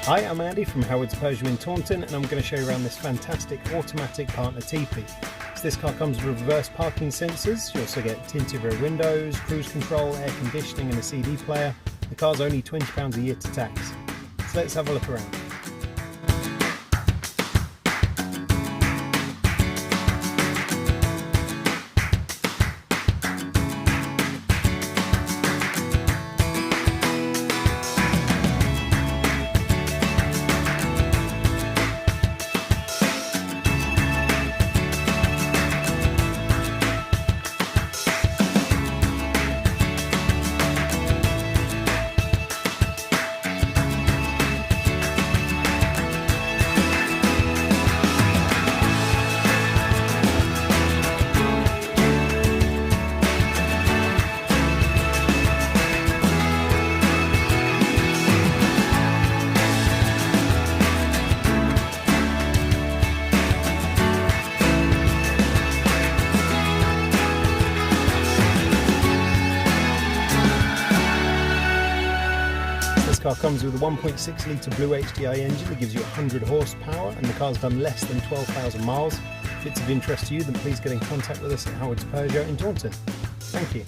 Hi, I'm Andy from Howard's Persian in Taunton, and I'm going to show you around this fantastic automatic partner teepee. So this car comes with reverse parking sensors. You also get tinted rear windows, cruise control, air conditioning and a CD player. The car's only £20 a year to tax. So let's have a look around. This car comes with a 1.6 litre Blue HDI engine that gives you 100 horsepower, and the car's done less than 12,000 miles. If it's of interest to you, then please get in contact with us at Howard's Peugeot in Taunton. Thank you.